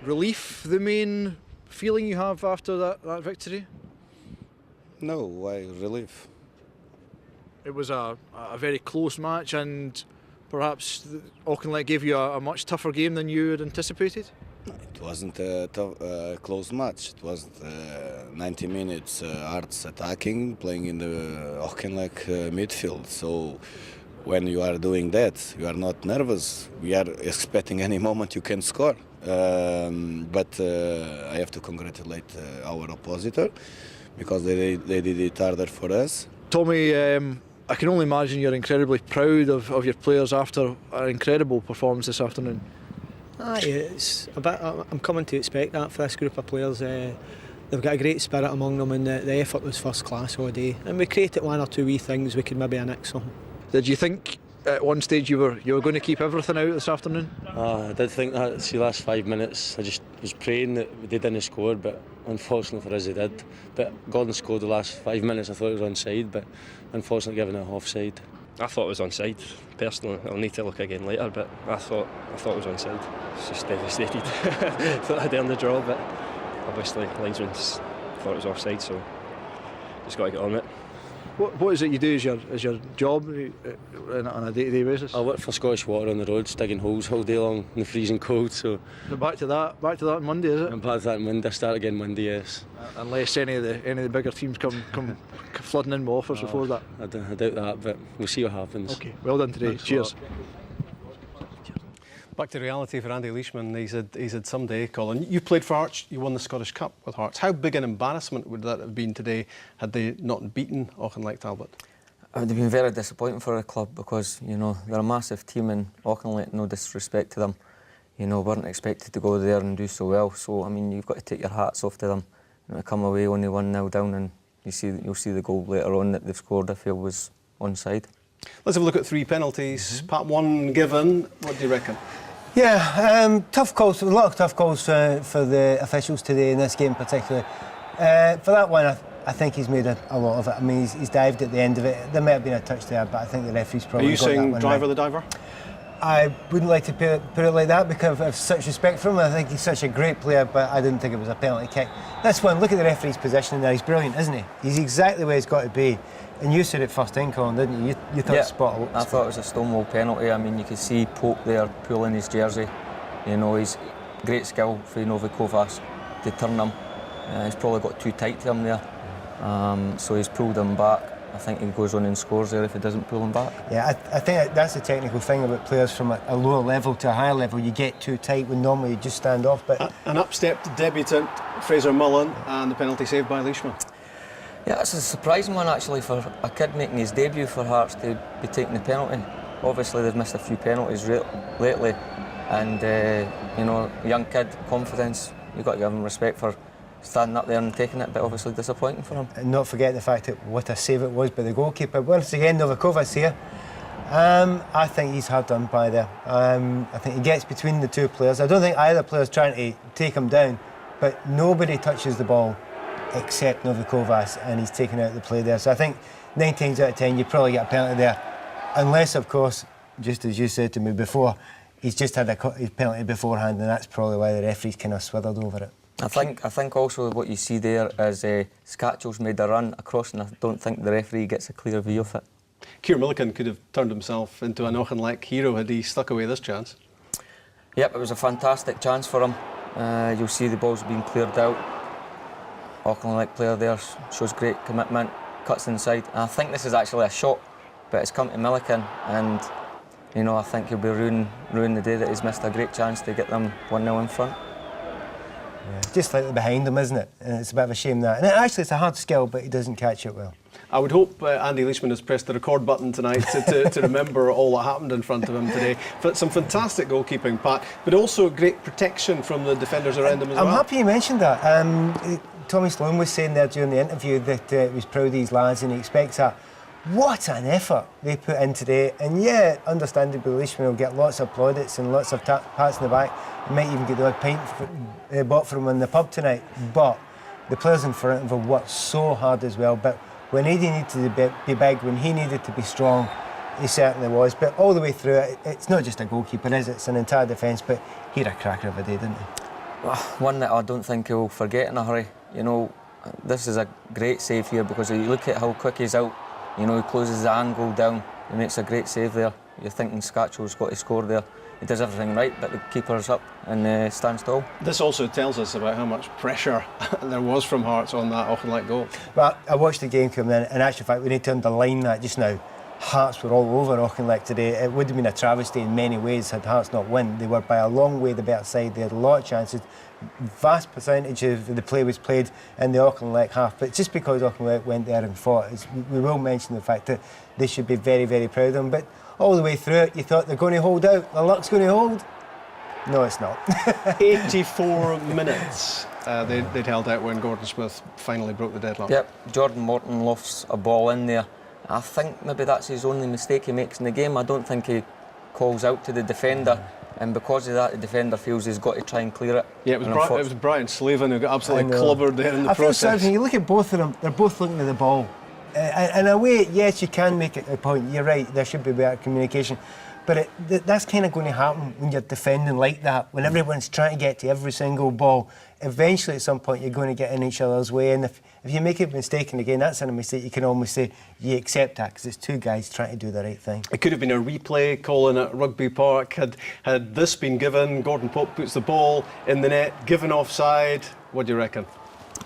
relief the main feeling you have after that victory? No, why relief? It was a very close match, and perhaps Auchinleck gave you a much tougher game than you had anticipated? It wasn't a close match. It was 90 minutes Arts attacking, playing in the Auchinleck midfield. So when you are doing that, you are not nervous. We are expecting any moment you can score. But I have to congratulate our oppositor because they did it harder for us. Tommy, I can only imagine you're incredibly proud of your players after an incredible performance this afternoon. It's a bit, I'm coming to expect that for this group of players. They've got a great spirit among them, and the effort was first class all day. And we created one or two wee things we could maybe annex something. Did you think at one stage you were going to keep everything out this afternoon? I did think that. The last 5 minutes, I just was praying that they didn't score, but unfortunately for us they did. But Gordon scored the last 5 minutes. I thought it was onside, but unfortunately given it offside. I thought it was onside. Personally, I'll need to look again later, but I thought it was onside. It's just devastated. Thought I'd earned the draw, but obviously linesmen thought it was offside, so just got to get on it. What is it you do as your job on a day-to-day basis? I work for Scottish Water on the roads, digging holes all day long in the freezing cold. So back to that on Monday, is it? I'm back to that on Monday. I start again Monday, yes. Unless any of the bigger teams come flooding in with offers before that. I doubt that, but we'll see what happens. Okay, well done today. Thanks. Cheers. Back to reality for Andy Leishman. He's had some day, Colin. You played for Hearts, you won the Scottish Cup with Hearts. How big an embarrassment would that have been today had they not beaten Auchinleck-Talbot? It would have been very disappointing for the club because, you know, they're a massive team and Auchinleck, no disrespect to them, you know, weren't expected to go there and do so well. So, I mean, you've got to take your hats off to them. You know, come away only 1-0 down, and you'll see the goal later on that they've scored if it was onside. Let's have a look at 3 penalties. Pat, 1 given. What do you reckon? Yeah, tough calls. A lot of tough calls for the officials today in this game particularly. For that one, I think he's made a lot of it. I mean, he's dived at the end of it. There may have been a touch there, but I think the referee's probably got that one. Are you saying driver right. the diver? I wouldn't like to put it like that because I have such respect for him. I think he's such a great player, but I didn't think it was a penalty kick. This one, look at the referee's position there. He's brilliant, isn't he? He's exactly where he's got to be. And you said it first thing, Colin, didn't you? You thought spot on. I thought it was a stonewall penalty. I mean, you could see Pope there pulling his jersey. You know, he's great skill for Novi Kovac to turn him. He's probably got too tight to him there. So he's pulled him back. I think he goes on and scores there if he doesn't pull him back. Yeah, I think that's the technical thing about players from a lower level to a higher level. You get too tight when normally you just stand off. But an up-stepped debutant, Fraser Mullen, and the penalty saved by Leishman. Yeah, it's a surprising one actually for a kid making his debut for Hearts to be taking the penalty. Obviously they've missed a few penalties lately, and you know, a young kid, confidence, you've got to give him respect for standing up there and taking it, but obviously disappointing for him. And not forget the fact that what a save it was by the goalkeeper. Once again, Novi Kovac here. I think he's hard done by there. I think he gets between the two players. I don't think either player's trying to take him down, but nobody touches the ball except Novi Kovac, and he's taken out the play there. So I think 9 times out of 10 you probably get a penalty there, unless of course, just as you said to me before, he's just had a penalty beforehand, and that's probably why the referee's kind of swithered over it. I think also what you see there is Scatchell's made a run across, and I don't think the referee gets a clear view of it. Kieran Milliken could have turned himself into an Auchinleck hero had he stuck away this chance. Yep, it was a fantastic chance for him. You'll see the ball's being cleared out. Auchinleck player there shows great commitment, cuts inside. And I think this is actually a shot, but it's come to Milliken, and you know, I think he'll be ruining the day that he's missed a great chance to get them 1-0 in front. Yeah, just slightly behind him, isn't it? And it's a bit of a shame that. And actually, it's a hard skill, but he doesn't catch it well. I would hope Andy Leishman has pressed the record button tonight to remember all that happened in front of him today. But some fantastic goalkeeping, Pat, but also great protection from the defenders around him as well. I'm happy you mentioned that. Tommy Sloan was saying there during the interview that he was proud of these lads and he expects that. What an effort they put in today. And yeah, understandably, Leishman will get lots of plaudits and lots of pats in the back. He might even get the odd pint bought from him in the pub tonight. But the players in front of him worked so hard as well. But when he needed to be big, when he needed to be strong, he certainly was. But all the way through it, it's not just a goalkeeper, is it? It's an entire defence. But he had a cracker of a day, didn't he? One that I don't think he'll forget in a hurry. You know, this is a great save here because you look at how quick he's out. You know, he closes the angle down. He makes a great save there. You're thinking Scatchell's got to score there. He does everything right, but the keeper's up and stands tall. This also tells us about how much pressure there was from Hearts on that Auchinleck goal. Well, I watched the game come in, and in actual fact, we need to underline that just now. Hearts were all over Auchinleck today. It would have been a travesty in many ways had Hearts not won. They were by a long way the better side. They had a lot of chances. Vast percentage of the play was played in the Auchinleck half, but just because Auchinleck went there and fought, we will mention the fact that they should be very, very proud of them. But all the way through it, you thought they're going to hold out. The luck's going to hold. No, it's not. 84 minutes they'd held out when Gordon Smith finally broke the deadlock. Yep, Jordan Morton lofts a ball in there. I think maybe that's his only mistake he makes in the game. I don't think he calls out to the defender, and because of that, the defender feels he's got to try and clear it. Yeah, it was Brian Slavin who got absolutely clobbered there in the process. I feel sorry, you look at both of them, they're both looking at the ball. In a way, yes, you can make it a point. You're right, there should be better communication. But that's kind of going to happen when you're defending like that, when everyone's trying to get to every single ball. Eventually, at some point, you're going to get in each other's way. And if you make a mistake, and again, that's a mistake, you can almost say, you accept that, because it's two guys trying to do the right thing. It could have been a replay, Colin, at Rugby Park. Had this been given, Gordon Pope puts the ball in the net, given offside. What do you reckon?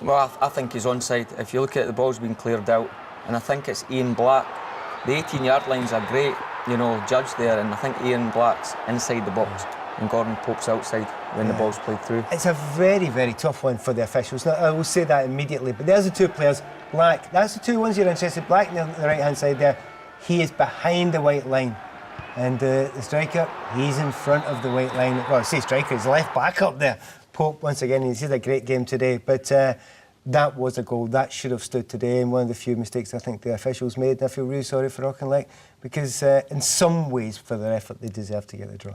Well, I think he's onside. If you look at it, the ball's been cleared out, and I think it's Ian Black. The 18-yard line's a great, judge there, and I think Ian Black's inside the box and Gordon Pope's outside when the ball's played through. It's a very, very tough one for the officials. Now, I will say that immediately, but there's the two players. Black, that's the two ones you're interested in. Black on the right-hand side there, he is behind the white line. And the striker, he's in front of the white line. Well, I say striker, he's left back up there. Pope, once again, he's had a great game today, but that was a goal. That should have stood today, and one of the few mistakes I think the officials made. And I feel really sorry for Auchinleck, because in some ways, for their effort, they deserve to get the draw.